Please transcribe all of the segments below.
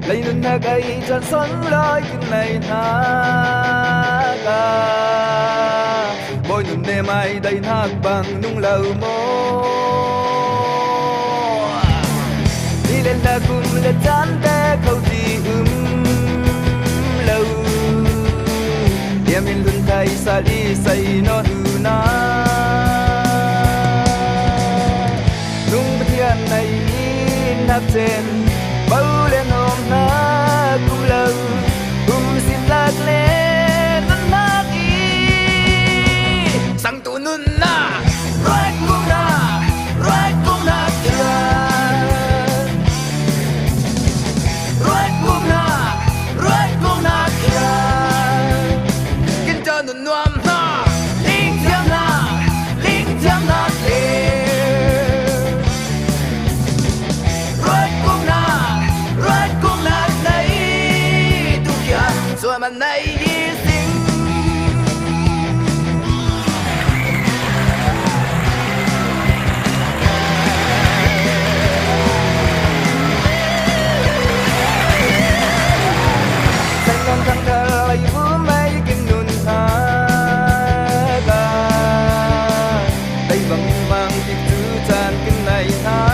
lấy nun na gai chan son lai kin nei na ga boy nun ne mai dai nak bang nung lau mo đi lên ta cùng là chan te khâu ti lâu điểm in lun thai sa đi say no hu na nung thiên này nắp trên bao lên hôm na cùng lần xin lạc lên năn nát đi sang tu nun na right cũng na kira right cũng na kira kinh cho nun nuam na linh thiam na rồi mà nay đi sinh xanh non thăng thờ lại vũ mây kinh nôn tha ga đây vắng vang tiếc thứ tràn kinh này tha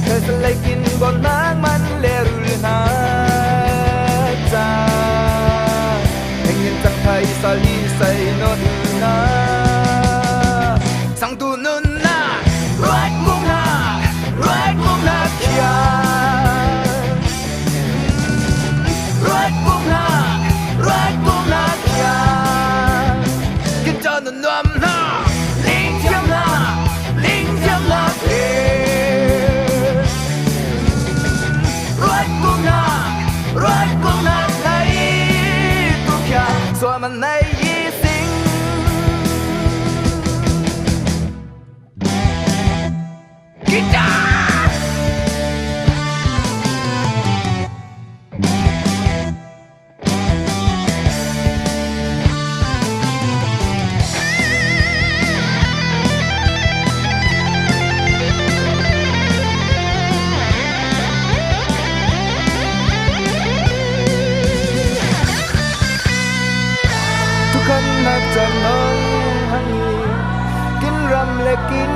thời sẽ lấy kinh còn nắng man lê na cha anh nhân chẳng thấy sao đi say nó na sang tu nun na right cũng na kia right cũng na kia kinh cho nun nuam na linh thiam na right cũng na thấy tu kia rồi mà nay y sinh guitarจะน้องหังกินรำและกิน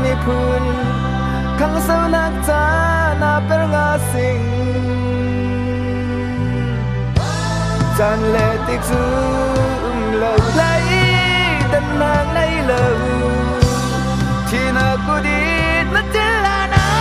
นิพุนขังเศร้านักจานาเป็นงาสิงจันและติกซูเหล่าไหลดันนางในเหล่าที่น่ากูดีนัดเจลานา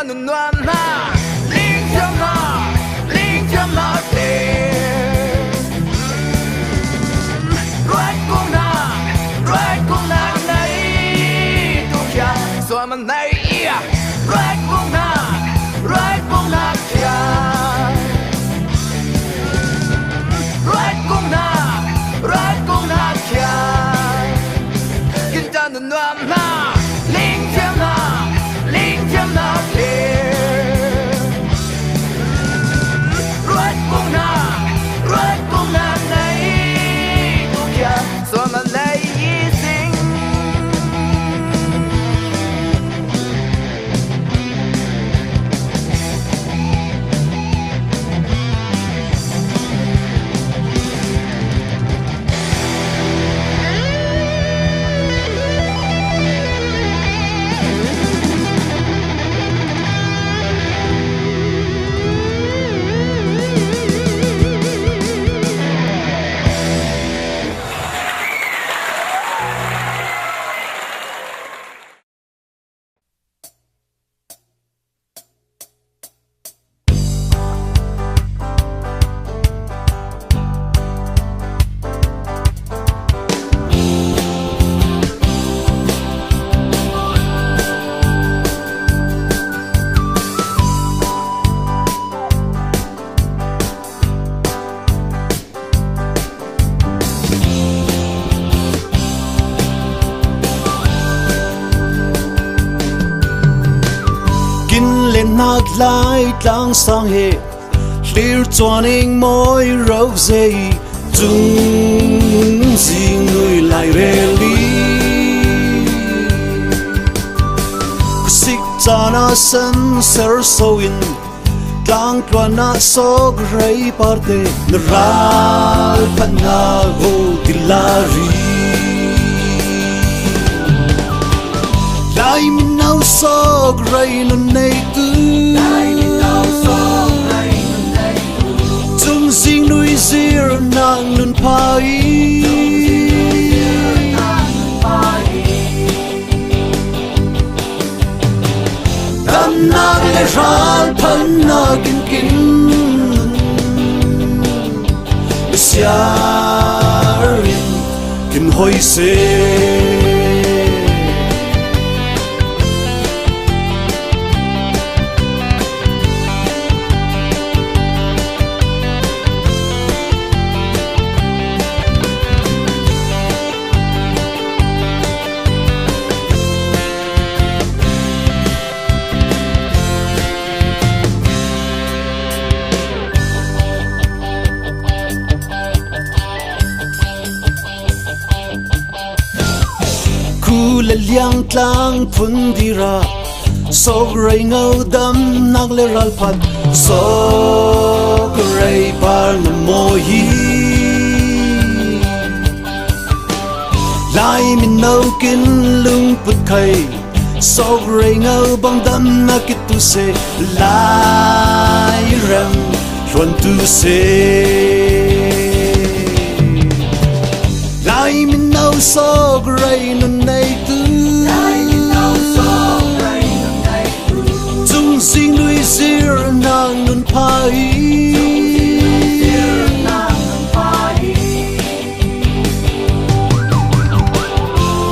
nun nuam na linh thiam na te right cũng na nay tu kia rồi mà nay ia nát lại lang sang hệ clear chuaning moi râu dây chung gì người lại reli xích cha na san ser soin lang qua na so gray parte ral pana go dilari lai min nau so gray no nei tu chung sing nui zir nang nun pai tan nang le ral pan na kin kin siarin kin hoi se le liang tlang phun dira so rei ngau dam nak le ral phat so rei par na mo hi lai min nau kin lung put khai so rei ngau bang dam na kit tu se lai ram chuan tu se lai min nau so rei nun nei chung sing nui zir nang nun pai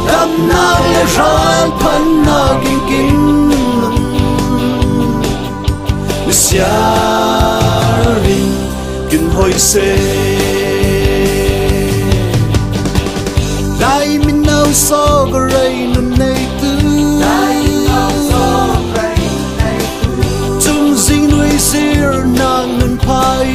dam na le ran pan na king king siarin kin hoi se lai min nau so gray nun nei tu chung sing nui zir nang nun pai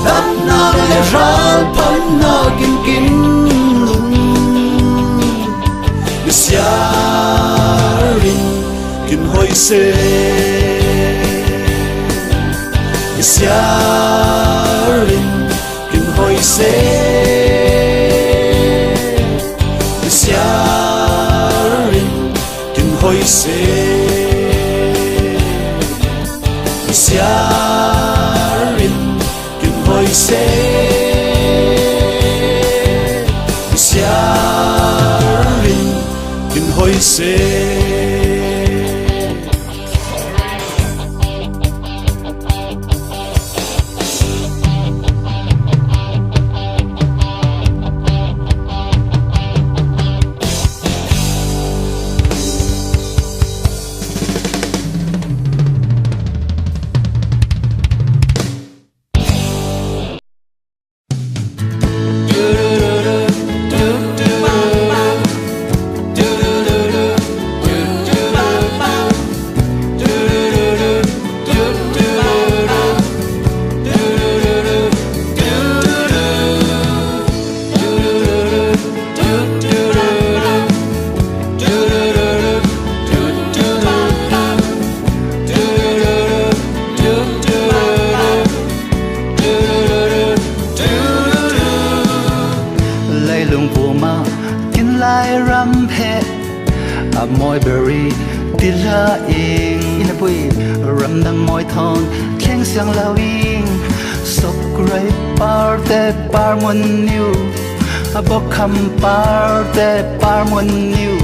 dam na le ran pan na kin kin siarin kin hoi se siarin kin hoi se siarin kin hoi se siarin kin hoi se siarin kin hoi se moi berry tila ing inapui ram dang moi thon thleng sang lawing sok gray parte par mon new abok kham parte par mon new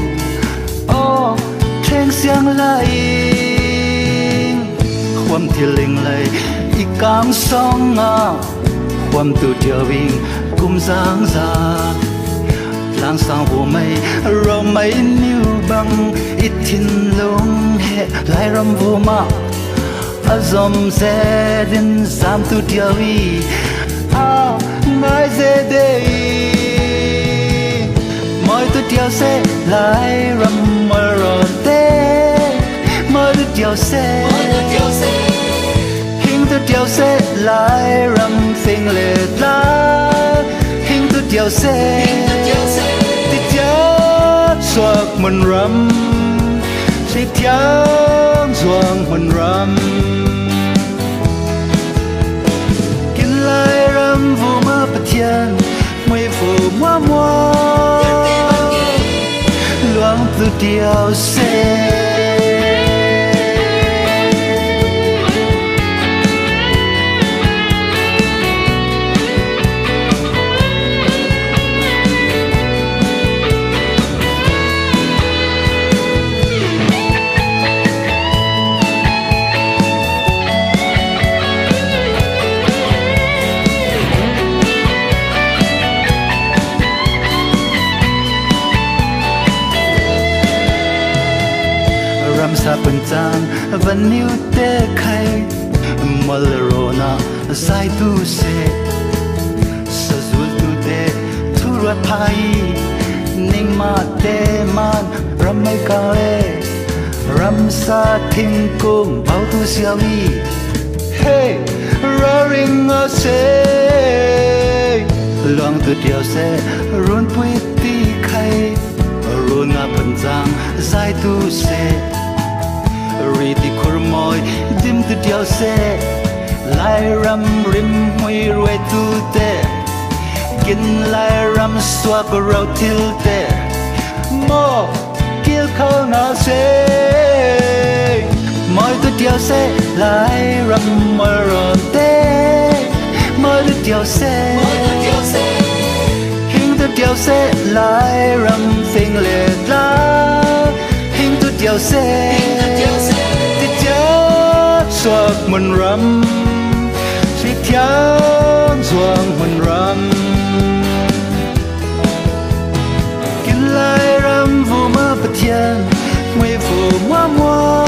oh thleng sang laing khwam thiling lai ikam song a khwam tu tiawing kum giang za lang sang vô mây rau mây niu băng ít thiên lung hệ lại ram vô ma azom ze din zam tu tiawi a ngai ze dei điều sẽ lại rầm mơ rồi té mơ được điều sẽ hình từ điều sẽ lại rầm phình lệ lá hình từ điều sẽ thì chớ xoạc mình rầm sẽ tiếng doang mình rầm kinh lại rầm vô mơ bát thiên mây phủ mua mua luang từ điều sẽ sa bên trang vẫn níu tê khay malrona sai tu se sa zul tu te thu ra phai ning ma te man ram mai ka le ram sa thing kum bao tu siawi hey roaring a se luang tu điều se run pui ti khay run na bên trang sai tu se ri ti khur moi dim tu điều se lai ram rim hui rue tu te kin lai ram swa ko ro til te mo kil khâu na se moi tu điều se lai ram mo ro te moi tu điều se hình tu điều se lai ram phình le la hình tu điều se xoạc mình rầm chỉ tiếng doang mình rầm kinh lai rầm vô mơ bát thiên mây phủ mua mua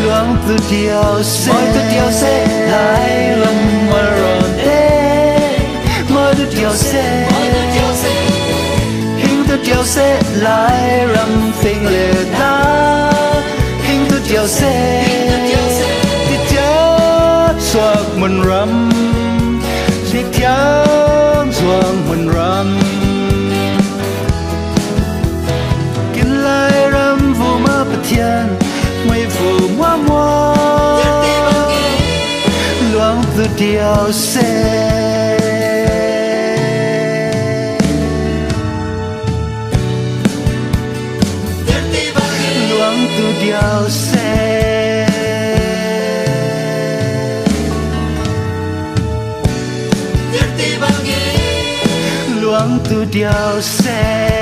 luang từ điều se lai rầm mơ ròn đê mơ từ điều se hình từ điều se lai rầm phình lệ ta điều se thì chớ xoạc mình rầm chỉ tiếng doang mình rầm kinh lai rầm vô mơ bát thiên mây phủ mua mua luang từ điều se luang từ điều se luang từ điều se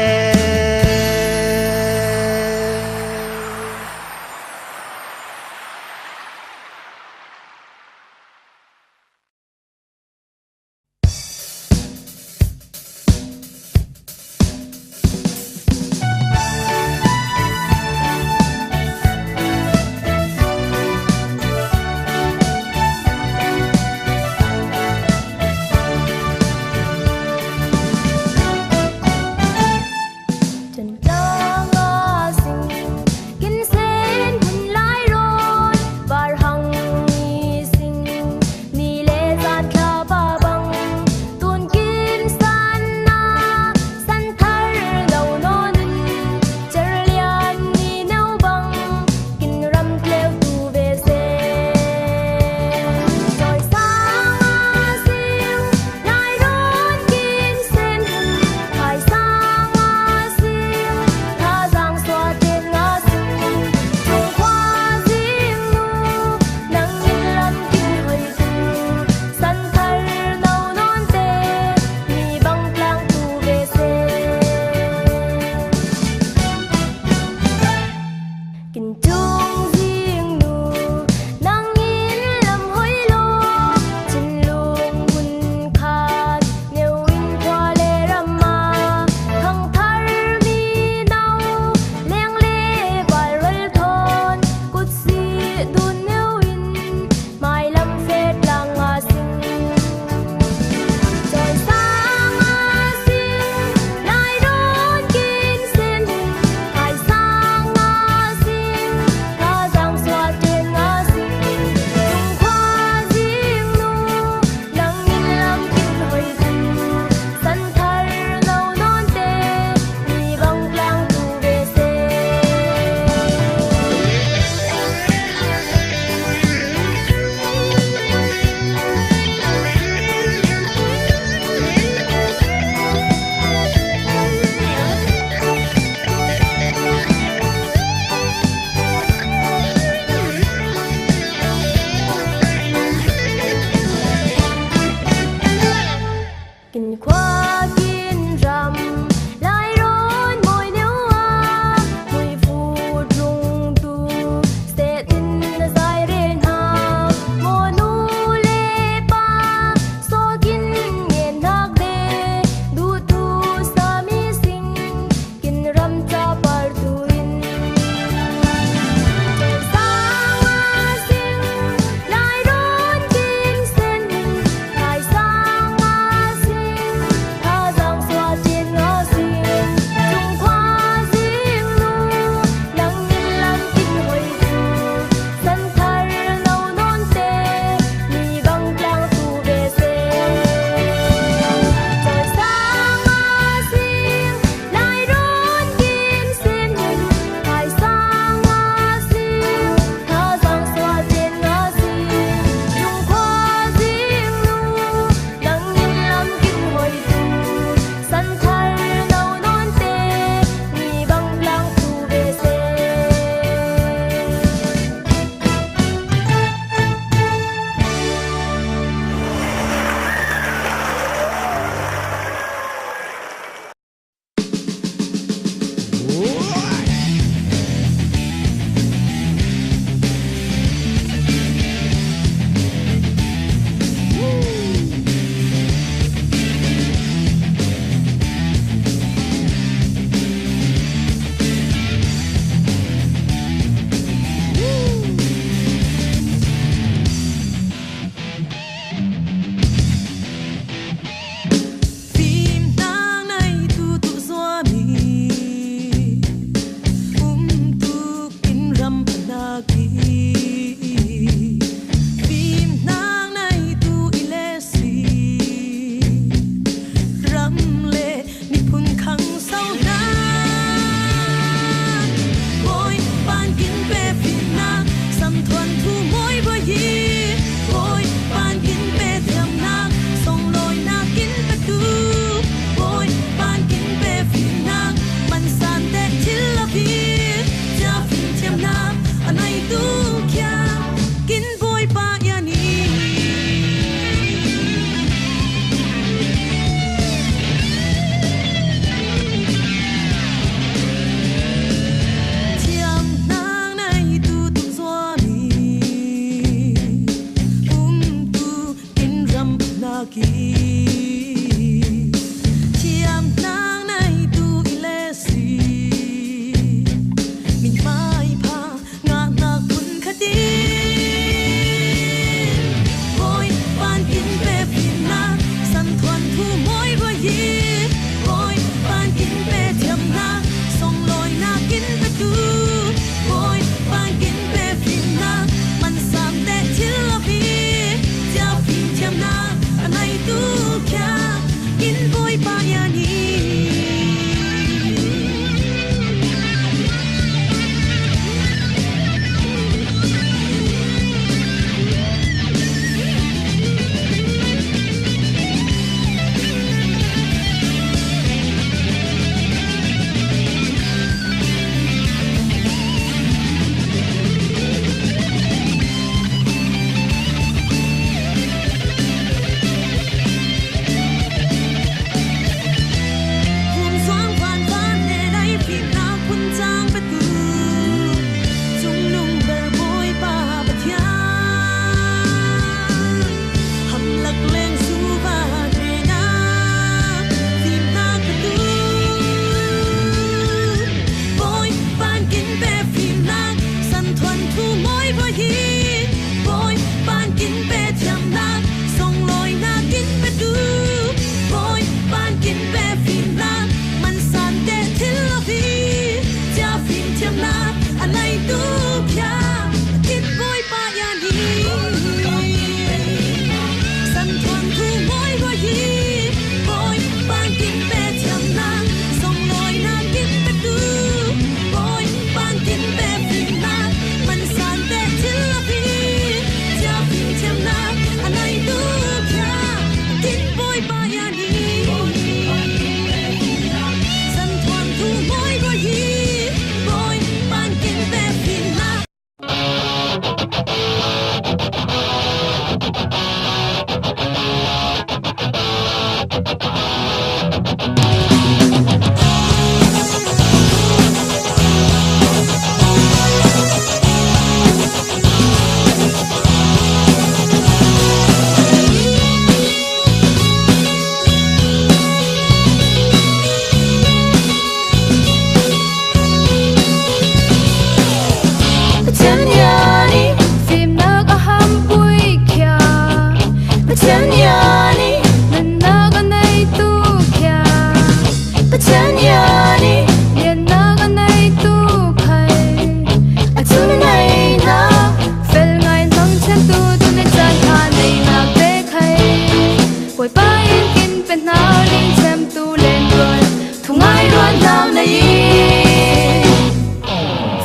nang na yi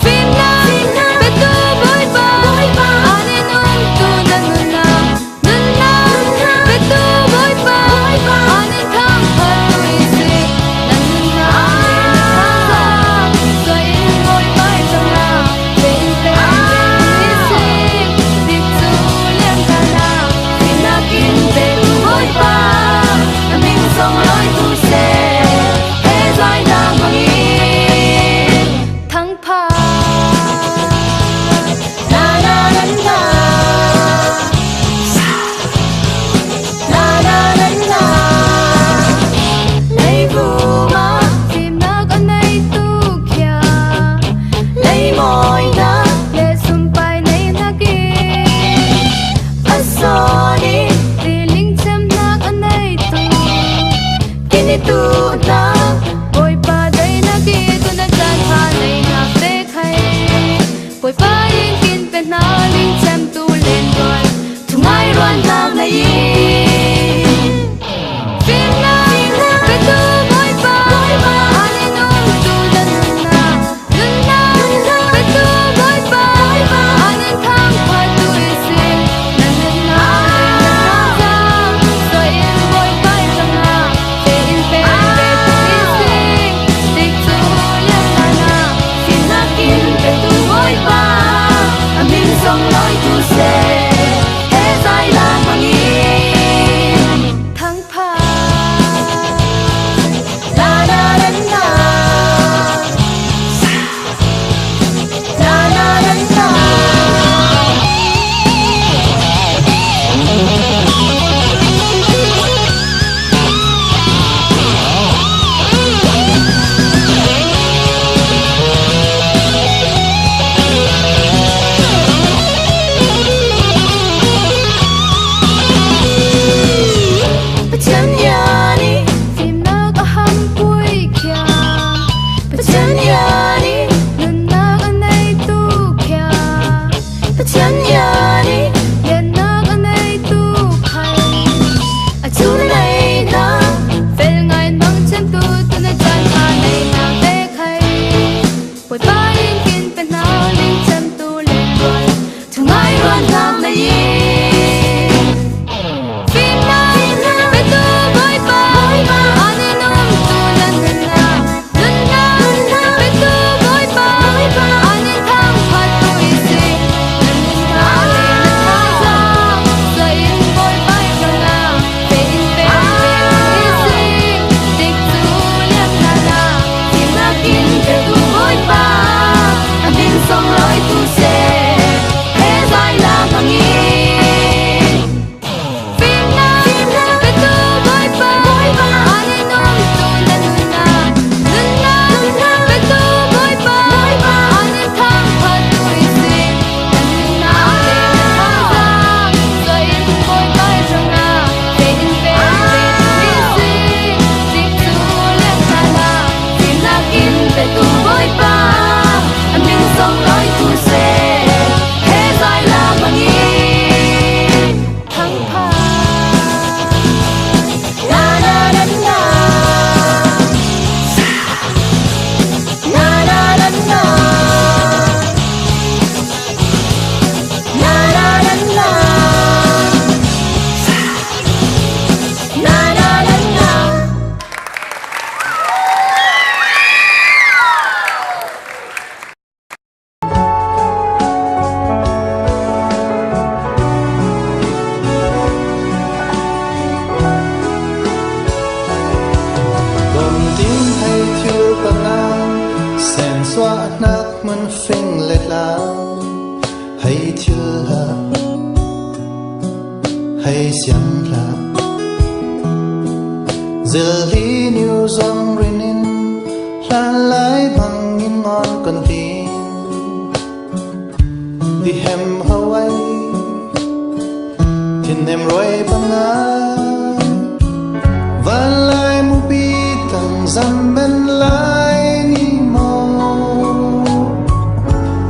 phim na be tu boy ba ane nung tu na be tu boy ba ane thang pha tu isi na so in boy bai chang na be isi dik tu lem ka na phim na kin be tu boy ba na ming song loi tu se zai na mangi thang pha na na na na lấy bu ma tìm na con này tu kia lấy mồi na để xung pai này na kia asoni đi linh chém na con này tu kini tu na boy pa dai na ki tu na chan ha nei na te khai boy pa yin kin pe na ling cham tu len roi tu ngai ron na na yi phim na pe tu boy pa ane nong tu na pe tu boy pa ane thang pha tu isi na so in boy pa chang na pe in pe dik tu lem na phim na kin pe tu boy pa amin song loi tu se he zai la mangi thang pha la la la la Chen yani phim na ka ham pui kya chen yani nun na ka nei tu kya chen yani yen na ka nei tu khai a chu nei na fel ngai nong chen tu na chan ha nei na te khai poi pa yin kin pe na ling chen tu le roi tu ngai ron na na yi phim na be tu boy pa ane nong tu na be tu boy pa ane thang pha tu isi na so in boy bai chang na pe in pe isi dik tu lem na phim na kin be tu boy pa amin song loi tu se he zai la mangi phim na be tu boy pa ane nong tu na be tu boy pa ane thang pha tu isi na so in boy bai chang na pe in pe isi dik tu lem na phim na kin be tu boy pa amin song loi tu se he zai la mangi thang pha na na na na na na na na na na na na na na na na Đồng tiếng hay thiêu tầng ngang Sèn xóa nát mân phinh lệch lao Hay thiêu là Hay xiang là Giờ lý niu dòng rinin Lan lái bằng in ngon cần tin Đi hem Hawaii Thiên em roi bằng ngang Và lại mu bi tầng dăm bên lại ni mô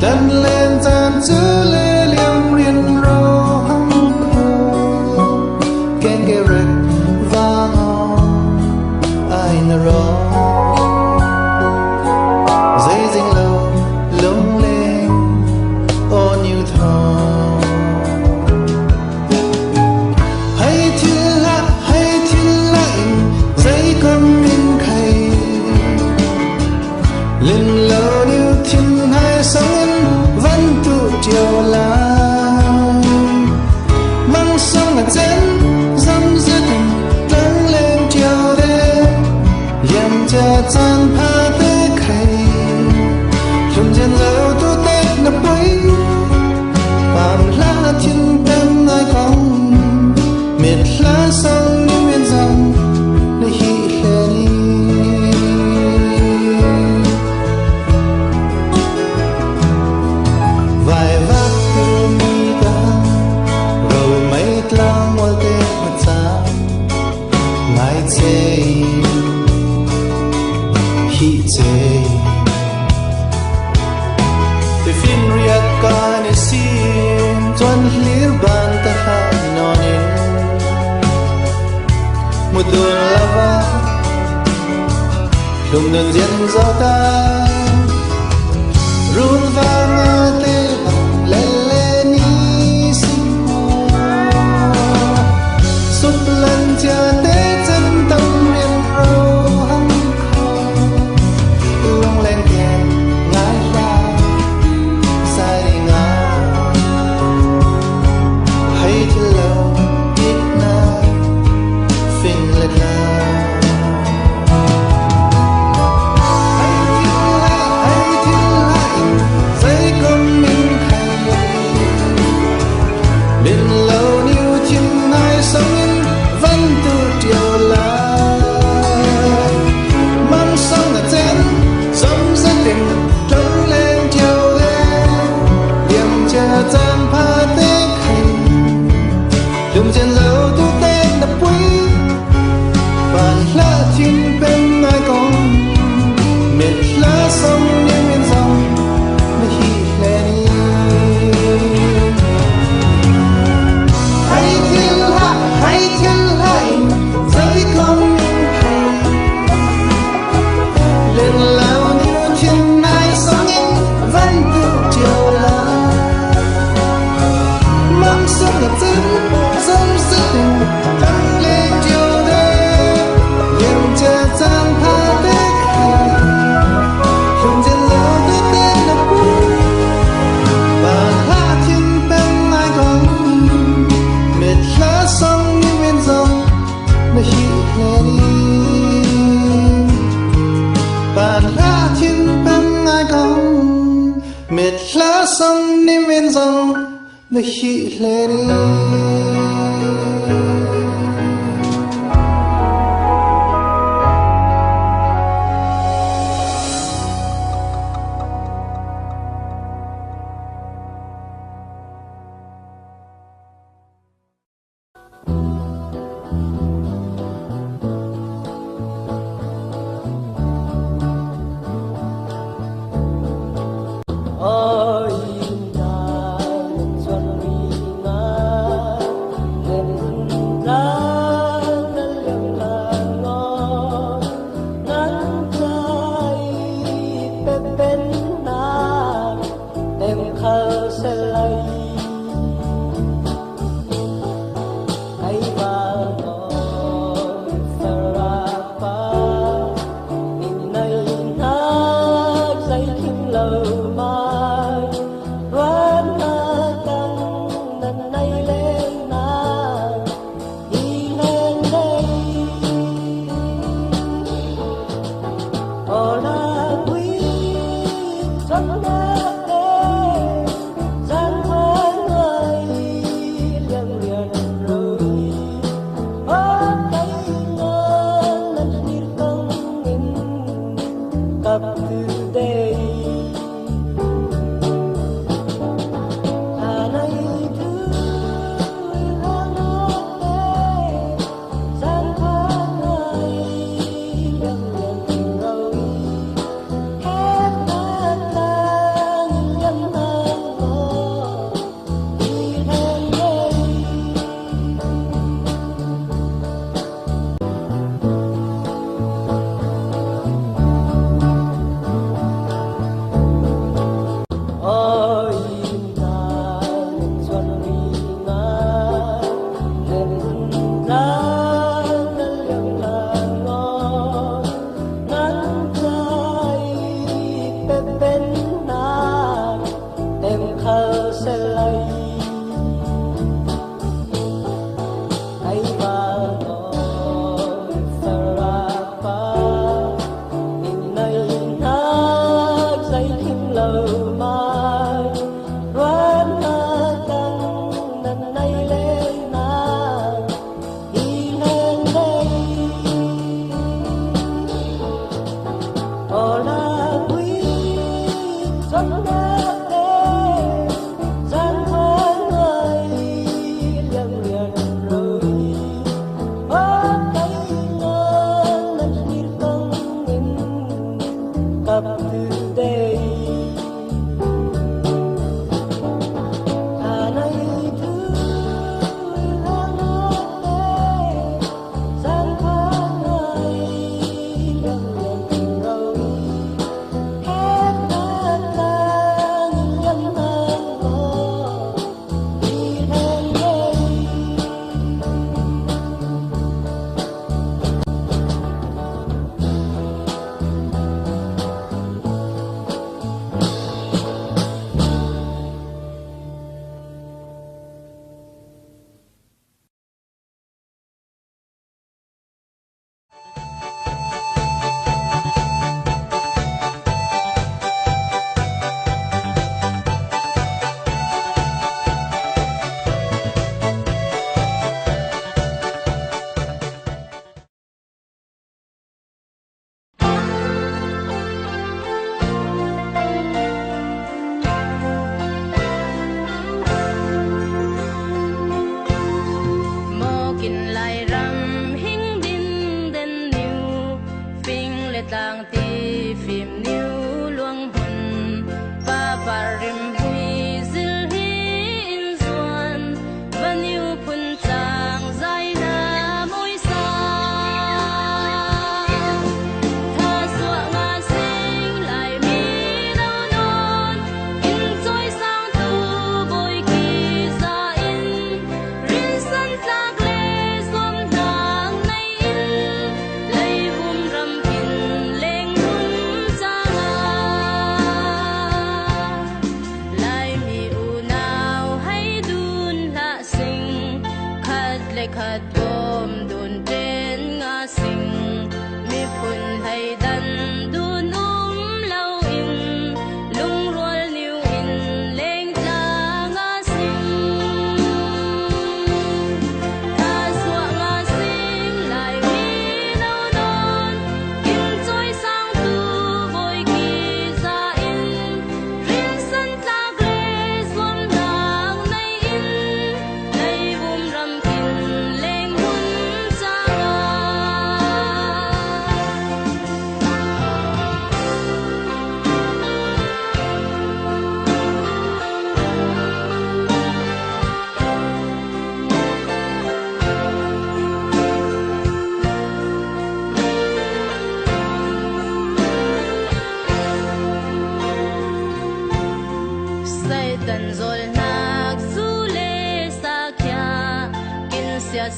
Đan lên gian chữ lê liêm riêng rô hăng khô Kênh kê rực vang ai nà rô gian pha tế khay trong gian lâu tu tết nắp bấy vàng lá thiên bên ai con miệt lá sông như miền dòng nơi hi lên vài vác từ mi ta rồi mấy lang ngoài tết mặt xa ngài chê hi chê te fin riat ka ne sin chuan hlir ban ta ha nonin mudun lava lum nun jen zo ta run vang te le le ni sim sup lan cha te chân tâm miền rô hăng kho long lên đèn ngái ra sai ngã hay thì lâu ít na phình lên na hay thì lại giấy con mình hay bên lâu níu chim ai sống in vẫn tu điều là mong sống ở trên sống rất tình trống lên chiều đêm điểm chờ gian pha tết hành dùng trên lâu tu tết đập quý và lá chim bên ai con miệt lá sông như miền dòng nơi hi lên hay thiên lại giấy con hay lên lao như trên ai sáng in vẫn tự chiều là mong sống ở trên sống sự tình tăng lên chiều đêm điểm chờ gian pha tết hay dùng trên lâu tu tết là vui và lá thiên bên ai con mệt lá sông như miền dòng nơi hi lên và lá thiên bên ai con mệt lá sông như miền dòng nơi hi lên ôi ngài xuân đi ngài lên ra lên là ngon ngắn trái bên na em khờ sẽ lấy hay và nói sarapa in này hát dây thinh lời mai đoán na căng lần này lên na đi lên đây ở là quý dân đất đê gian hóa người liền liền rồi ở đây ngân lần đi công in cặp từ đây hà này thứ hà nội đây gian hóa người liền liền rồi khép mắt ta nhân hàng ngõ đi lên đây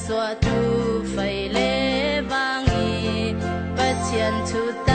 suatu phai le bangi pathian thu